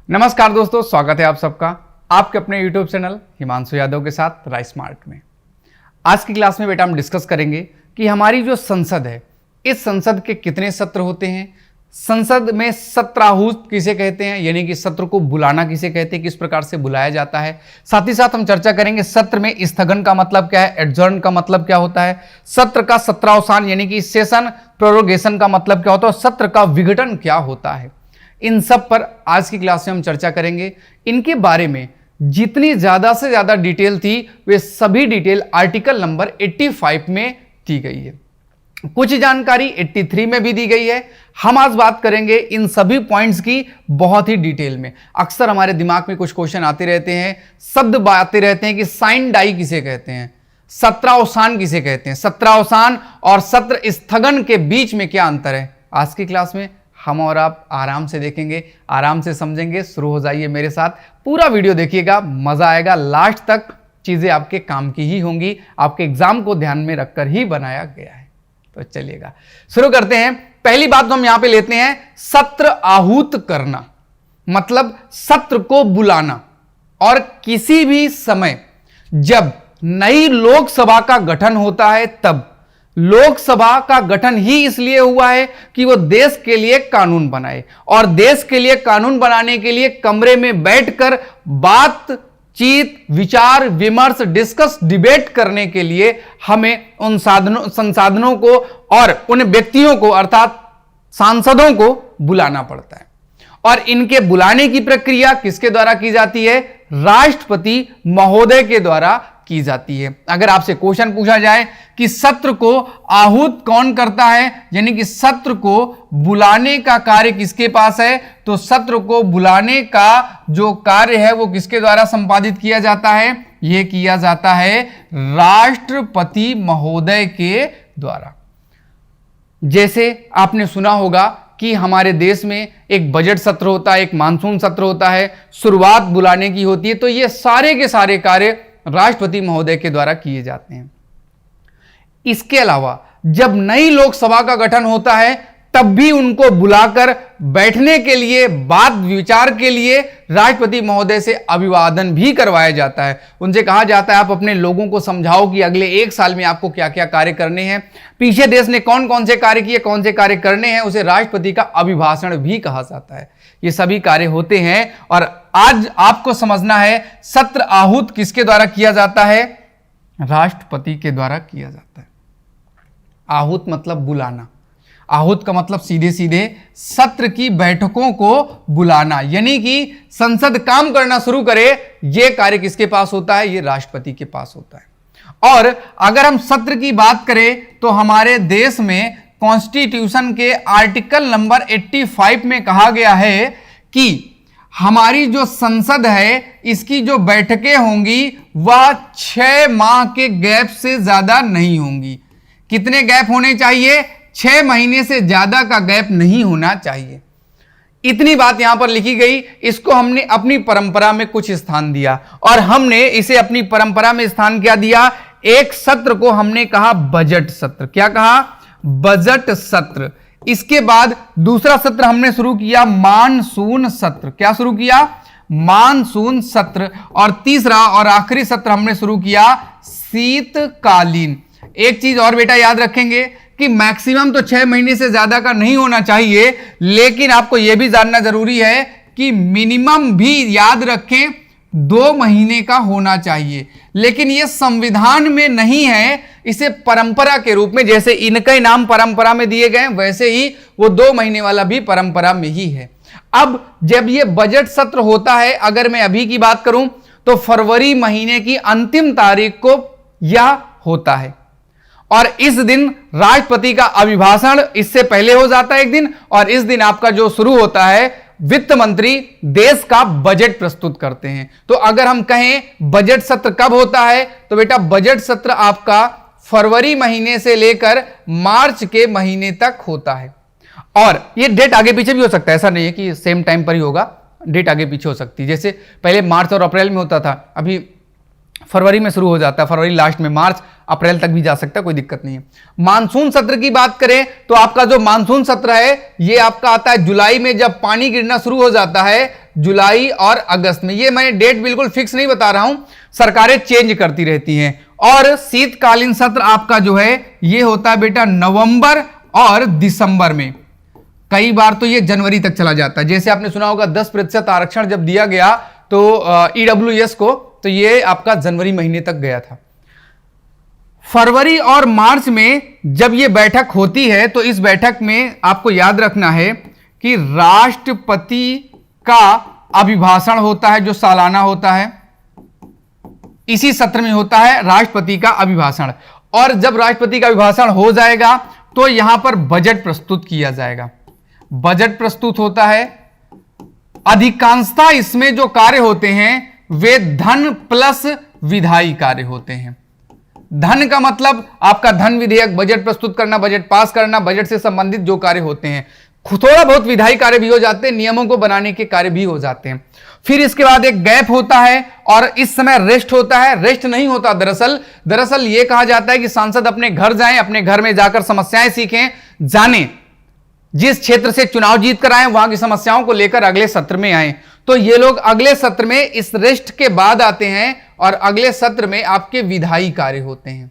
नमस्कार दोस्तों, स्वागत है आप सबका आपके अपने YouTube चैनल हिमांशु यादव के साथ राइस स्मार्ट में। आज की क्लास में बेटा हम डिस्कस करेंगे कि हमारी जो संसद है, इस संसद के कितने सत्र होते हैं, संसद में सत्राहूत किसे कहते हैं, यानी कि सत्र को बुलाना किसे कहते हैं, किस प्रकार से बुलाया जाता है। साथ ही साथ हम चर्चा करेंगे सत्र में स्थगन का मतलब क्या है, एडजर्न का मतलब क्या होता है, सत्र का सत्रावसान यानी कि सेशन प्रोरोगेशन का मतलब क्या होता है और सत्र का विघटन क्या होता है। इन सब पर आज की क्लास में हम चर्चा करेंगे। इनके बारे में जितनी ज्यादा से ज्यादा डिटेल थी वे सभी डिटेल आर्टिकल नंबर 85 में दी गई है। कुछ जानकारी 83 में भी दी गई है। हम आज बात करेंगे इन सभी पॉइंट्स की बहुत ही डिटेल में। अक्सर हमारे दिमाग में कुछ क्वेश्चन आते रहते हैं, शब्द आते रहते हैं कि साइन डाई किसे कहते हैं, सत्रावसान किसे कहते हैं, सत्रावसान और सत्र स्थगन के बीच में क्या अंतर है। आज की क्लास में हम और आप आराम से देखेंगे, आराम से समझेंगे। शुरू हो जाइए मेरे साथ, पूरा वीडियो देखिएगा, मजा आएगा। लास्ट तक चीजें आपके काम की ही होंगी, आपके एग्जाम को ध्यान में रखकर ही बनाया गया है। तो चलिएगा शुरू करते हैं। पहली बात तो हम यहां पे लेते हैं सत्र आहूत करना, मतलब सत्र को बुलाना। और किसी भी समय जब नई लोकसभा का गठन होता है, तब लोकसभा का गठन ही इसलिए हुआ है कि वो देश के लिए कानून बनाए, और देश के लिए कानून बनाने के लिए कमरे में बैठकर बातचीत, विचार विमर्श, डिस्कस, डिबेट करने के लिए हमें उन संसाधनों को और उन व्यक्तियों को अर्थात सांसदों को बुलाना पड़ता है। और इनके बुलाने की प्रक्रिया किसके द्वारा की जाती है? राष्ट्रपति महोदय के द्वारा की जाती है। अगर आपसे क्वेश्चन पूछा जाए कि सत्र को आहूत कौन करता है, यानी कि सत्र को बुलाने का कार्य किसके पास है, तो सत्र को बुलाने का जो कार्य है वो किसके द्वारा संपादित किया जाता है? यह किया जाता है राष्ट्रपति महोदय के द्वारा। जैसे आपने सुना होगा कि हमारे देश में एक बजट सत्र होता है, एक मानसून सत्र होता है, शुरुआत बुलाने की होती है, तो ये सारे के सारे कार्य राष्ट्रपति महोदय के द्वारा किए जाते हैं। इसके अलावा जब नई लोकसभा का गठन होता है तब भी उनको बुलाकर बैठने के लिए, बात विचार के लिए राष्ट्रपति महोदय से अभिवादन भी करवाया जाता है। उनसे कहा जाता है आप अपने लोगों को समझाओ कि अगले एक साल में आपको क्या क्या कार्य करने हैं, पीछे देश ने कौन कौन से कार्य किए, कौन से कार्य करने हैं, उसे राष्ट्रपति का अभिभाषण भी कहा जाता है। ये सभी कार्य होते हैं। और आज आपको समझना है सत्र आहूत किसके द्वारा किया जाता है? राष्ट्रपति के द्वारा किया जाता है। आहूत मतलब बुलाना। आहूत का मतलब सीधे सीधे सत्र की बैठकों को बुलाना, यानी कि संसद काम करना शुरू करे, यह कार्य किसके पास होता है? यह राष्ट्रपति के पास होता है। और अगर हम सत्र की बात करें तो हमारे देश में कॉन्स्टिट्यूशन के आर्टिकल नंबर 85 में कहा गया है कि हमारी जो संसद है इसकी जो बैठकें होंगी वह 6 माह के गैप से ज्यादा नहीं होंगी। कितने गैप होने चाहिए? 6 महीने से ज्यादा का गैप नहीं होना चाहिए। इतनी बात यहां पर लिखी गई। इसको हमने अपनी परंपरा में कुछ स्थान दिया, और हमने इसे अपनी परंपरा में स्थान क्या दिया? एक सत्र को हमने कहा बजट सत्र। क्या कहा? बजट सत्र। इसके बाद दूसरा सत्र हमने शुरू किया मानसून सत्र। क्या शुरू किया? मानसून सत्र। और तीसरा और आखिरी सत्र हमने शुरू किया शीतकालीन। एक चीज और बेटा याद रखेंगे कि मैक्सिमम तो 6 महीने से ज्यादा का नहीं होना चाहिए, लेकिन आपको यह भी जानना जरूरी है कि मिनिमम भी याद रखें 2 महीने का होना चाहिए। लेकिन यह संविधान में नहीं है, इसे परंपरा के रूप में, जैसे इनके नाम परंपरा में दिए गए वैसे ही वो 2 महीने वाला भी परंपरा में ही है। अब जब यह बजट सत्र होता है, अगर मैं अभी की बात करूं तो फरवरी महीने की अंतिम तारीख को यह होता है, और इस दिन राष्ट्रपति का अभिभाषण इससे पहले हो जाता है एक दिन, और इस दिन आपका जो शुरू होता है वित्त मंत्री देश का बजट प्रस्तुत करते हैं। तो अगर हम कहें बजट सत्र कब होता है, तो बेटा बजट सत्र आपका फरवरी महीने से लेकर मार्च के महीने तक होता है। और ये डेट आगे पीछे भी हो सकता है, ऐसा नहीं है कि सेम टाइम पर ही होगा, डेट आगे पीछे हो सकती है। जैसे पहले मार्च और अप्रैल में होता था, अभी फरवरी में शुरू हो जाता है, फरवरी लास्ट में, मार्च अप्रैल तक भी जा सकता है, कोई दिक्कत नहीं है। मानसून सत्र की बात करें तो आपका जो मानसून सत्र है ये आपका आता है जुलाई में, जब पानी गिरना शुरू हो जाता है जुलाई और अगस्त में। ये मैं डेट बिल्कुल फिक्स नहीं बता रहा हूं, सरकारें चेंज करती रहती हैं। और शीतकालीन सत्र आपका जो है ये होता है बेटा नवंबर और दिसंबर में। कई बार तो ये जनवरी तक चला जाता है। जैसे आपने सुना होगा 10% आरक्षण जब दिया गया तो ईडब्ल्यूएस को, तो ये आपका जनवरी महीने तक गया था। फरवरी और मार्च में जब ये बैठक होती है तो इस बैठक में आपको याद रखना है कि राष्ट्रपति का अभिभाषण होता है जो सालाना होता है। इसी सत्र में होता है राष्ट्रपति का अभिभाषण। और जब राष्ट्रपति का अभिभाषण हो जाएगा तो यहां पर बजट प्रस्तुत किया जाएगा। बजट प्रस्तुत होता है। अधिकांशतः इसमें जो कार्य होते हैं वे धन प्लस विधायी कार्य होते हैं। धन का मतलब आपका धन विधेयक, बजट प्रस्तुत करना, बजट पास करना, बजट से संबंधित जो कार्य होते हैं। थोड़ा बहुत विधायी कार्य भी हो जाते हैं, नियमों को बनाने के कार्य भी हो जाते हैं। फिर इसके बाद एक गैप होता है और इस समय रेस्ट होता है। रेस्ट नहीं होता दरअसल यह कहा जाता है कि सांसद अपने घर जाएं, अपने घर में जाकर समस्याएं सीखें, जानें, जिस क्षेत्र से चुनाव जीत कर आए वहां की समस्याओं को लेकर अगले सत्र में आए। तो ये लोग अगले सत्र में इस रेस्ट के बाद आते हैं और अगले सत्र में आपके विधायी कार्य होते हैं।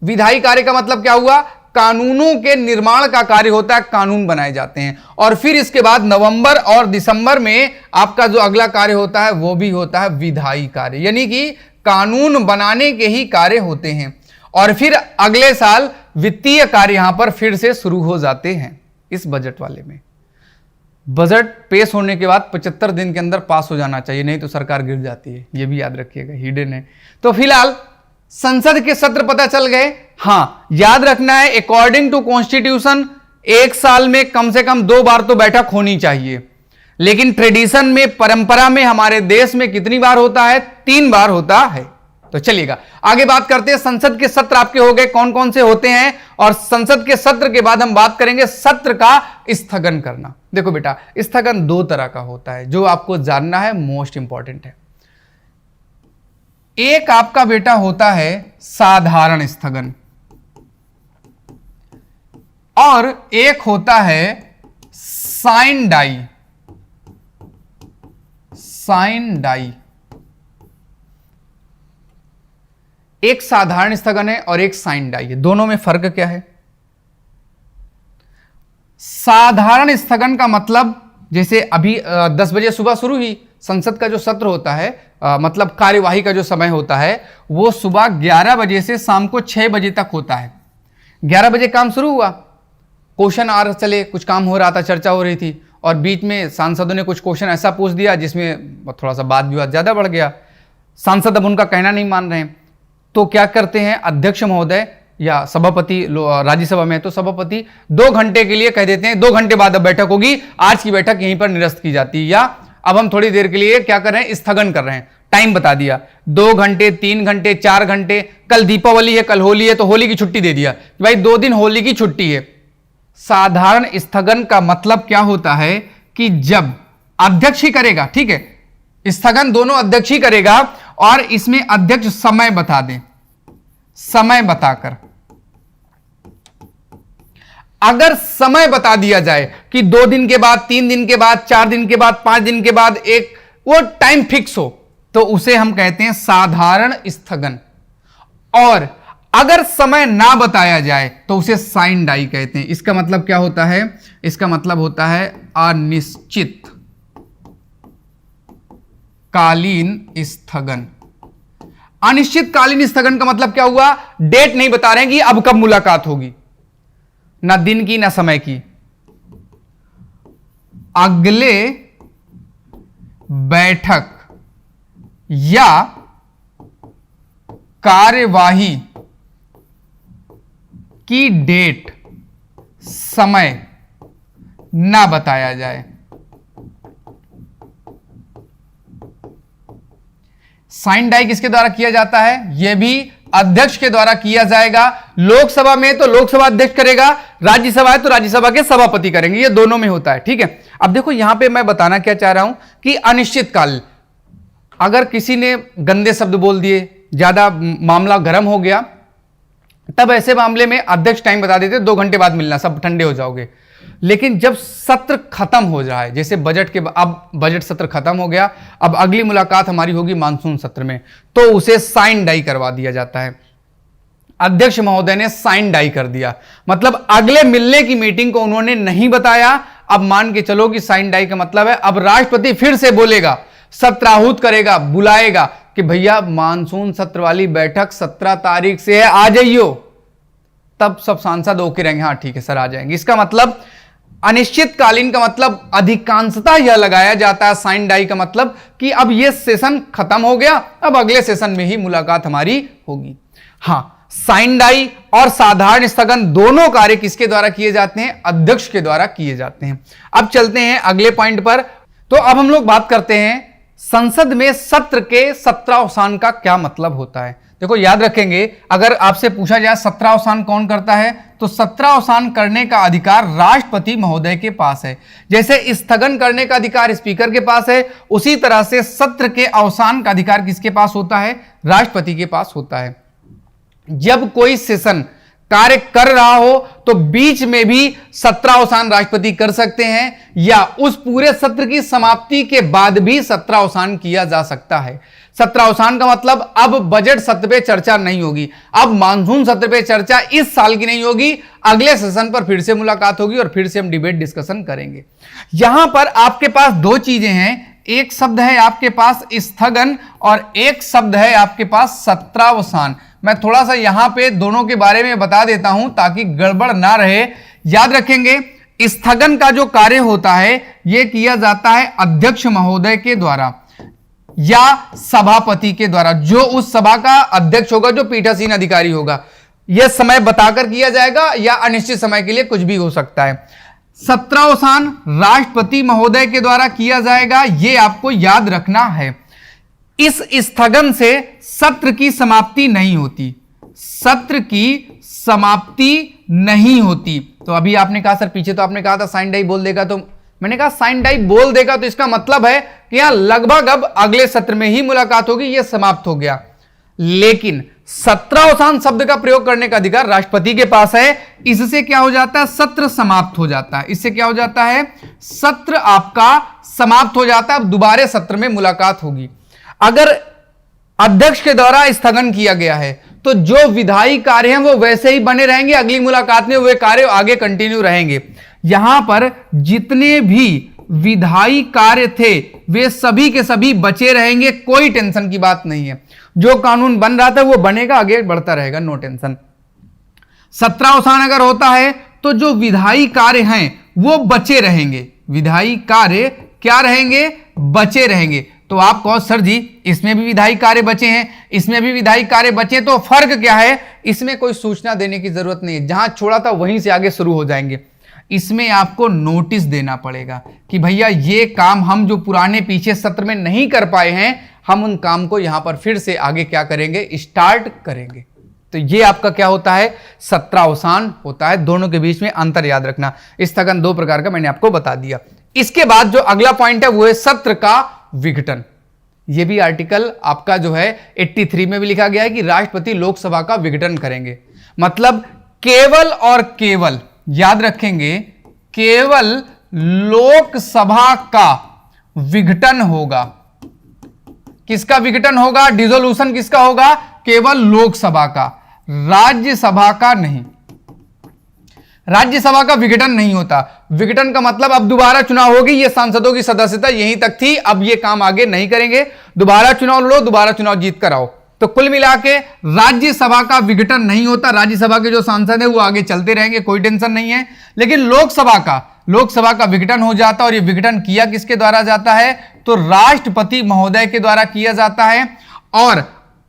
विधायी कार्य का मतलब क्या हुआ? कानूनों के निर्माण का कार्य होता है, कानून बनाए जाते हैं। और फिर इसके बाद नवंबर और दिसंबर में आपका जो अगला कार्य होता है वो भी होता है विधायी कार्य, यानी कि कानून बनाने के ही कार्य होते हैं। और फिर अगले साल वित्तीय कार्य यहां पर फिर से शुरू हो जाते हैं। इस बजट वाले में बजट पेश होने के बाद 75 दिन के अंदर पास हो जाना चाहिए, नहीं तो सरकार गिर जाती है। यह भी याद रखिएगा, हिडन है। तो फिलहाल संसद के सत्र पता चल गए। हां, याद रखना है अकॉर्डिंग टू कॉन्स्टिट्यूशन एक साल में कम से कम 2 बार तो बैठक होनी चाहिए, लेकिन ट्रेडिशन में, परंपरा में हमारे देश में कितनी बार होता है? 3 बार होता है। तो चलिएगा आगे बात करते हैं। संसद के सत्र आपके हो गए, कौन कौन से होते हैं, और संसद के सत्र के बाद हम बात करेंगे सत्र का स्थगन करना। देखो बेटा, स्थगन 2 तरह का होता है जो आपको जानना है, मोस्ट इंपॉर्टेंट है। एक आपका बेटा होता है साधारण स्थगन और एक होता है साइन डाई। साइन डाई, एक साधारण स्थगन है और एक साइन डाई है। दोनों में फर्क क्या है? साधारण स्थगन का मतलब जैसे अभी 10 बजे सुबह शुरू हुई संसद का जो सत्र होता है, मतलब कार्यवाही का जो समय होता है वो सुबह 11 बजे से शाम को 6 बजे तक होता है। 11 बजे काम शुरू हुआ, क्वेश्चन आ रहे चले, कुछ काम हो रहा था, चर्चा हो रही थी, और बीच में सांसदों ने कुछ क्वेश्चन ऐसा पूछ दिया जिसमें थोड़ा सा वाद विवाद ज्यादा बढ़ गया। सांसद अब उनका कहना नहीं मान रहे हैं, तो क्या करते हैं अध्यक्ष महोदय या सभापति, राज्यसभा में तो सभापति 2 घंटे के लिए कह देते हैं 2 घंटे बाद अब बैठक होगी, आज की बैठक यहीं पर निरस्त की जाती है, या अब हम थोड़ी देर के लिए क्या कर रहे हैं, स्थगन कर रहे हैं। टाइम बता दिया, 2 घंटे, 3 घंटे, 4 घंटे। कल दीपावली है, कल होली है, तो होली की छुट्टी दे दिया कि भाई 2 दिन होली की छुट्टी है। साधारण स्थगन का मतलब क्या होता है कि जब अध्यक्ष ही करेगा, ठीक है, स्थगन दोनों अध्यक्ष ही करेगा, और इसमें अध्यक्ष समय बता दे, समय बताकर अगर समय बता दिया जाए कि 2 दिन के बाद, 3 दिन के बाद, 4 दिन के बाद, 5 दिन के बाद, एक वो टाइम फिक्स हो, तो उसे हम कहते हैं साधारण स्थगन। और अगर समय ना बताया जाए तो उसे साइन डाई कहते हैं। इसका मतलब क्या होता है? इसका मतलब होता है अनिश्चित कालीन स्थगन। अनिश्चितकालीन स्थगन का मतलब क्या हुआ? डेट नहीं बता रहे हैं कि अब कब मुलाकात होगी, ना दिन की ना समय की। अगले बैठक या कार्यवाही की डेट, समय ना बताया जाए। साइन डाई किसके द्वारा किया जाता है? यह भी अध्यक्ष के द्वारा किया जाएगा। लोकसभा में तो लोकसभा अध्यक्ष करेगा, राज्यसभा है तो राज्यसभा के सभापति करेंगे, ये दोनों में होता है, ठीक है। अब देखो यहां पे मैं बताना क्या चाह रहा हूं कि अनिश्चितकाल, अगर किसी ने गंदे शब्द बोल दिए, ज्यादा मामला गर्म हो गया, तब ऐसे मामले में अध्यक्ष टाइम बता देते 2 घंटे बाद मिलना, सब ठंडे हो जाओगे। लेकिन जब सत्र खत्म हो जाए, जैसे बजट के अब बजट सत्र खत्म हो गया, अब अगली मुलाकात हमारी होगी मानसून सत्र में, तो उसे साइन डाई करवा दिया जाता है। अध्यक्ष महोदय ने साइन डाई कर दिया, मतलब अगले मिलने की मीटिंग को उन्होंने नहीं बताया। अब मान के चलो कि साइन डाई का मतलब है अब राष्ट्रपति फिर से बोलेगा, सत्राहूत करेगा, बुलाएगा कि भैया मानसून सत्र वाली बैठक 17 तारीख से है, आ जाइयो। तब सब सांसद ओके रहेंगे, हाँ ठीक है सर आ जाएंगे। इसका मतलब अनिश्चितकालीन का मतलब अधिकांशतः यह लगाया जाता है साइन डाई का मतलब कि अब यह सेशन खत्म हो गया, अब अगले सेशन में ही मुलाकात हमारी होगी। हाँ, साइन डाई और साधारण स्थगन दोनों कार्य किसके द्वारा किए जाते हैं? अध्यक्ष के द्वारा किए जाते हैं। अब चलते हैं अगले पॉइंट पर। तो अब हम लोग बात करते हैं संसद में सत्र के सत्रावसान का क्या मतलब होता है। देखो याद रखेंगे, अगर आपसे पूछा जाए सत्रावसान कौन करता है, तो सत्रावसान करने का अधिकार राष्ट्रपति महोदय के पास है। जैसे स्थगन करने का अधिकार स्पीकर के पास है, उसी तरह से सत्र के अवसान का अधिकार किसके पास होता है? राष्ट्रपति के पास होता है। जब कोई सेशन कार्य कर रहा हो तो बीच में भी सत्रावसान राष्ट्रपति कर सकते हैं, या उस पूरे सत्र की समाप्ति के बाद भी सत्रावसान किया जा सकता है। सत्रावसान का मतलब अब बजट सत्र पे चर्चा नहीं होगी, अब मानसून सत्र पे चर्चा इस साल की नहीं होगी, अगले सेशन पर फिर से मुलाकात होगी और फिर से हम डिबेट डिस्कशन करेंगे। यहां पर आपके पास दो चीजें हैं, एक शब्द है आपके पास स्थगन और एक शब्द है आपके पास सत्रावसान। मैं थोड़ा सा यहां पे दोनों के बारे में बता देता हूं ताकि गड़बड़ ना रहे। याद रखेंगे, स्थगन का जो कार्य होता है यह किया जाता है अध्यक्ष महोदय के द्वारा या सभापति के द्वारा, जो उस सभा का अध्यक्ष होगा, जो पीठासीन अधिकारी होगा। यह समय बताकर किया जाएगा या अनिश्चित समय के लिए कुछ भी हो सकता है। सत्रावसान राष्ट्रपति महोदय के द्वारा किया जाएगा, यह आपको याद रखना है। इस स्थगन से सत्र की समाप्ति नहीं होती, सत्र की समाप्ति नहीं होती। तो अभी आपने कहा सर पीछे तो आपने कहा था साइन डाई बोल देगा, तो मैंने कहा साइन डाई बोल देगा तो इसका मतलब है कि यहां लगभग अब अगले सत्र में ही मुलाकात होगी, यह समाप्त हो गया। लेकिन सत्रावसान शब्द का प्रयोग करने का अधिकार राष्ट्रपति के पास है। इससे क्या हो जाता है? सत्र समाप्त हो जाता है। इससे क्या हो जाता है? सत्र आपका समाप्त हो जाता है, अब दोबारा सत्र में मुलाकात होगी। अगर अध्यक्ष के द्वारा स्थगन किया गया है तो जो विधायी कार्य हैं वो वैसे ही बने रहेंगे, अगली मुलाकात में वे कार्य आगे कंटिन्यू रहेंगे। यहां पर जितने भी विधायी कार्य थे वे सभी के सभी बचे रहेंगे, कोई टेंशन की बात नहीं है। जो कानून बन रहा था वो बनेगा, आगे बढ़ता रहेगा, नो टेंशन। सत्रावसान अगर होता है तो जो विधायी कार्य हैं वो बचे रहेंगे, विधायी कार्य क्या रहेंगे? बचे रहेंगे। तो आप कहो सर जी इसमें भी विधायी कार्य बचे हैं, इसमें भी विधायी कार्य बचे, तो फर्क क्या है? इसमें कोई सूचना देने की जरूरत नहीं है, जहां छोड़ा था वहीं से आगे शुरू हो जाएंगे। इसमें आपको नोटिस देना पड़ेगा कि भैया ये काम हम जो पुराने पीछे सत्र में नहीं कर पाए हैं, हम उन काम को यहां पर फिर से आगे क्या करेंगे? स्टार्ट करेंगे। तो ये आपका क्या होता है? सत्रावसान होता है। दोनों के बीच में अंतर याद रखना। स्थगन दो प्रकार का मैंने आपको बता दिया। इसके बाद जो अगला पॉइंट है वो है सत्र का विघटन। यह भी आर्टिकल आपका जो है 83 में भी लिखा गया है कि राष्ट्रपति लोकसभा का विघटन करेंगे। मतलब केवल और केवल, याद रखेंगे, केवल लोकसभा का विघटन होगा। किसका विघटन होगा? डिसोल्यूशन किसका होगा? केवल लोकसभा का, राज्यसभा का नहीं। राज्यसभा का विघटन नहीं होता। विघटन का मतलब अब दोबारा चुनाव होगी, ये सांसदों की सदस्यता यहीं तक थी, अब ये काम आगे नहीं करेंगे, दोबारा चुनाव लड़ो, दोबारा चुनाव जीत कर आओ। तो कुल मिला के राज्यसभा का विघटन नहीं होता, राज्यसभा के जो सांसद है वो आगे चलते रहेंगे, कोई टेंशन नहीं है। लेकिन लोकसभा का विघटन हो जाता है, और ये विघटन किया किसके द्वारा जाता है? तो राष्ट्रपति महोदय के द्वारा किया जाता है। और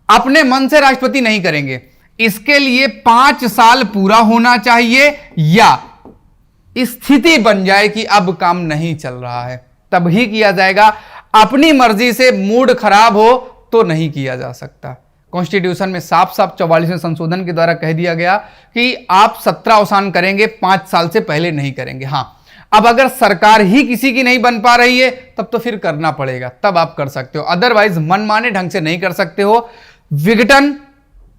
अपने मन से राष्ट्रपति नहीं करेंगे, इसके लिए 5 साल पूरा होना चाहिए या स्थिति बन जाए कि अब काम नहीं चल रहा है, तब ही किया जाएगा। अपनी मर्जी से मूड खराब हो तो नहीं किया जा सकता। कॉन्स्टिट्यूशन में साफ साफ 44वें संशोधन के द्वारा कह दिया गया कि आप सत्रावसान करेंगे, 5 साल से पहले नहीं करेंगे। हां, अब अगर सरकार ही किसी की नहीं बन पा रही है तब तो फिर करना पड़ेगा, तब आप कर सकते हो, अदरवाइज मनमाने ढंग से नहीं कर सकते हो। विघटन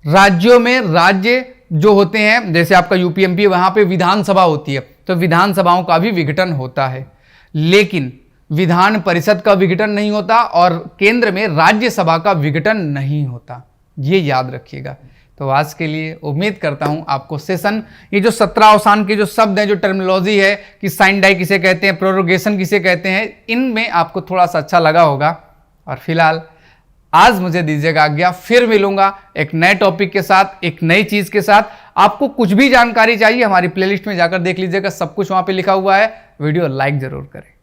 राज्यों में, राज्य जो होते हैं जैसे आपका यूपी एमपी, वहां पे विधानसभा होती है, तो विधानसभाओं का भी विघटन होता है, लेकिन विधान परिषद का विघटन नहीं होता और केंद्र में राज्यसभा का विघटन नहीं होता। ये याद रखिएगा। तो आज के लिए उम्मीद करता हूं आपको सेशन, ये जो 17 अवसान के जो शब्द हैं, जो टर्मिनोलॉजी है कि साइन डाई किसे कहते हैं, प्रोरोगेशन किसे कहते हैं, इनमें आपको थोड़ा सा अच्छा लगा होगा। और फिलहाल आज मुझे दीजिएगा आज्ञा, फिर मिलूंगा एक नए टॉपिक के साथ, एक नई चीज के साथ। आपको कुछ भी जानकारी चाहिए हमारी प्लेलिस्ट में जाकर देख लीजिएगा, सब कुछ वहां पे लिखा हुआ है। वीडियो लाइक जरूर करें।